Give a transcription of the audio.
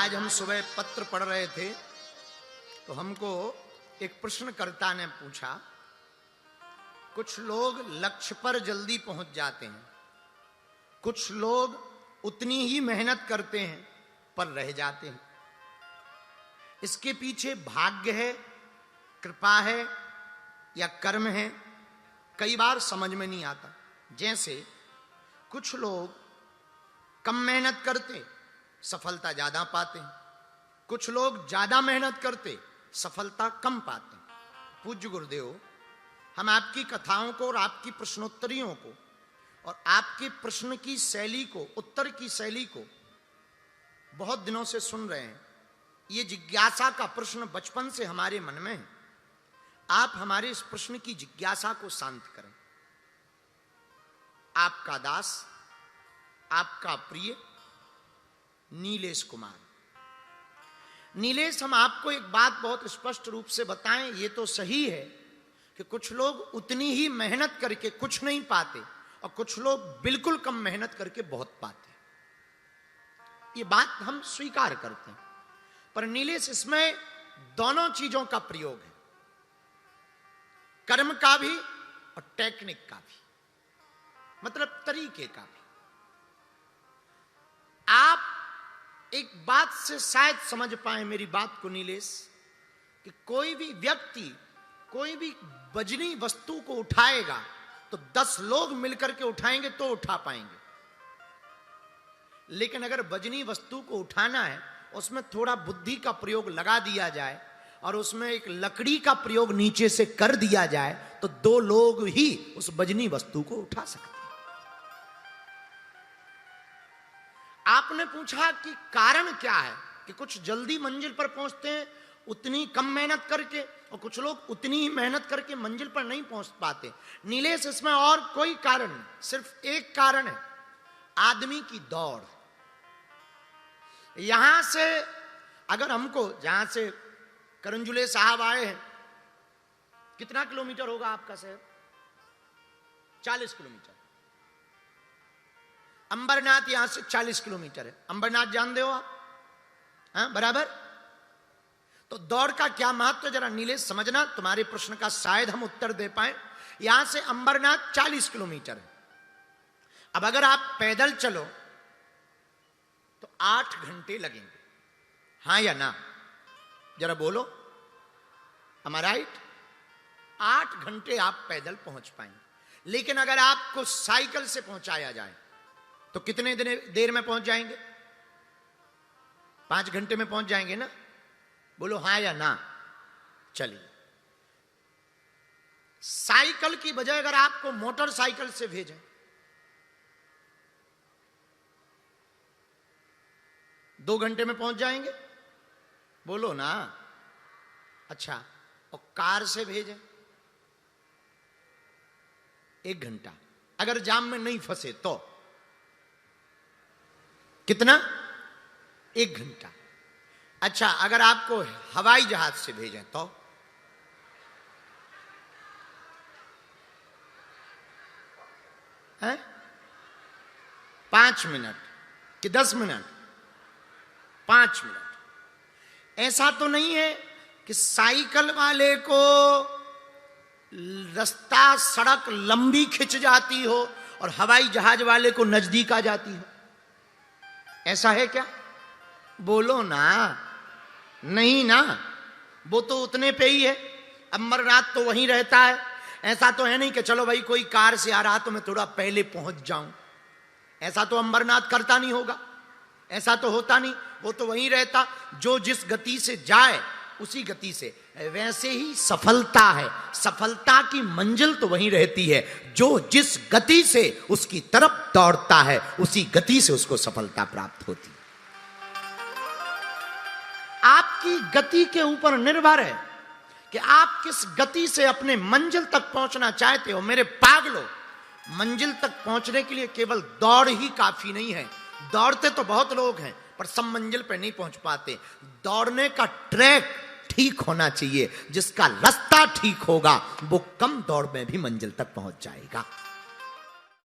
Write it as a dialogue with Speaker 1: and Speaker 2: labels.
Speaker 1: आज हम सुबह पत्र पढ़ रहे थे तो हमको एक प्रश्नकर्ता ने पूछा, कुछ लोग लक्ष्य पर जल्दी पहुंच जाते हैं, कुछ लोग उतनी ही मेहनत करते हैं पर रह जाते हैं। इसके पीछे भाग्य है, कृपा है या कर्म है, कई बार समझ में नहीं आता। जैसे कुछ लोग कम मेहनत करते सफलता ज्यादा पाते हैं, कुछ लोग ज्यादा मेहनत करते सफलता कम पाते हैं। पूज्य गुरुदेव, हम आपकी कथाओं को और आपकी प्रश्नोत्तरियों को और आपके प्रश्न की शैली को, उत्तर की शैली को बहुत दिनों से सुन रहे हैं। ये जिज्ञासा का प्रश्न बचपन से हमारे मन में है। आप हमारे इस प्रश्न की जिज्ञासा को शांत करें। आपका दास, आपका प्रिय नीलेश कुमार। नीलेश, हम आपको एक बात बहुत स्पष्ट रूप से बताएं। ये तो सही है कि कुछ लोग उतनी ही मेहनत करके कुछ नहीं पाते और कुछ लोग बिल्कुल कम मेहनत करके बहुत पाते। ये बात हम स्वीकार करते हैं, पर नीलेश, इसमें दोनों चीजों का प्रयोग है, कर्म का भी और टेक्निक का भी, मतलब तरीके का भी। आप एक बात से शायद समझ पाए मेरी बात को नीलेश, कि कोई भी व्यक्ति कोई भी वजनी वस्तु को उठाएगा तो 10 लोग मिलकर के उठाएंगे तो उठा पाएंगे। लेकिन अगर वजनी वस्तु को उठाना है, उसमें थोड़ा बुद्धि का प्रयोग लगा दिया जाए और उसमें एक लकड़ी का प्रयोग नीचे से कर दिया जाए तो 2 लोग ही उस वजनी वस्तु को उठा सकते हैं। आपने पूछा कि कारण क्या है कि कुछ जल्दी मंजिल पर पहुंचते हैं उतनी कम मेहनत करके, और कुछ लोग उतनी ही मेहनत करके मंजिल पर नहीं पहुंच पाते। नीलेश, इसमें और कोई कारण नहीं, सिर्फ एक कारण है, आदमी की दौड़। यहां से अगर हमको, जहां से करंजुले साहब आए हैं, कितना किलोमीटर होगा आपका शहर? 40 किलोमीटर। अंबरनाथ यहां से 40 किलोमीटर है। अंबरनाथ जानते हो आप? हाँ, बराबर। तो दौड़ का क्या महत्व जरा नीलेश समझना, तुम्हारे प्रश्न का शायद हम उत्तर दे पाए। यहां से अंबरनाथ 40 किलोमीटर है। अब अगर आप पैदल चलो तो 8 घंटे लगेंगे, हां या ना? जरा बोलो, am I right? 8 घंटे आप पैदल पहुंच पाएंगे। लेकिन अगर आपको साइकिल से पहुंचाया जाए तो कितने देर में पहुंच जाएंगे? 5 घंटे में पहुंच जाएंगे ना? बोलो हां या ना? चलिए, साइकिल की बजाय अगर आपको मोटरसाइकिल से भेजें, दो घंटे में पहुंच जाएंगे? बोलो ना। अच्छा, और कार से भेजें 1 घंटा, अगर जाम में नहीं फंसे तो कितना? 1 घंटा। अच्छा, अगर आपको हवाई जहाज से भेजें तो? है 5 मिनट कि 10 मिनट? 5 मिनट। ऐसा तो नहीं है कि साइकिल वाले को रास्ता, सड़क लंबी खिंच जाती हो और हवाई जहाज वाले को नजदीक आ जाती हो। ऐसा है क्या? बोलो ना। नहीं ना, वो तो उतने पे ही है। अमरनाथ तो वहीं रहता है। ऐसा तो है नहीं कि चलो भाई कोई कार से आ रहा तो मैं थोड़ा पहले पहुंच जाऊं। ऐसा तो अमरनाथ करता नहीं होगा, ऐसा तो होता नहीं। वो तो वहीं रहता, जो जिस गति से जाए उसी गति से। वैसे ही सफलता है, सफलता की मंजिल तो वहीं रहती है। जो जिस गति से उसकी तरफ दौड़ता है उसी गति से उसको सफलता प्राप्त होती है। आपकी गति के ऊपर निर्भर है कि आप किस गति से अपने मंजिल तक पहुंचना चाहते हो। मेरे पागलों, मंजिल तक पहुंचने के लिए केवल दौड़ ही काफी नहीं है। दौड़ते तो बहुत लोग हैं पर सब मंजिल पर नहीं पहुंच पाते। दौड़ने का ट्रैक ठीक होना चाहिए। जिसका रास्ता ठीक होगा वो कम दौड़ में भी मंजिल तक पहुंच जाएगा।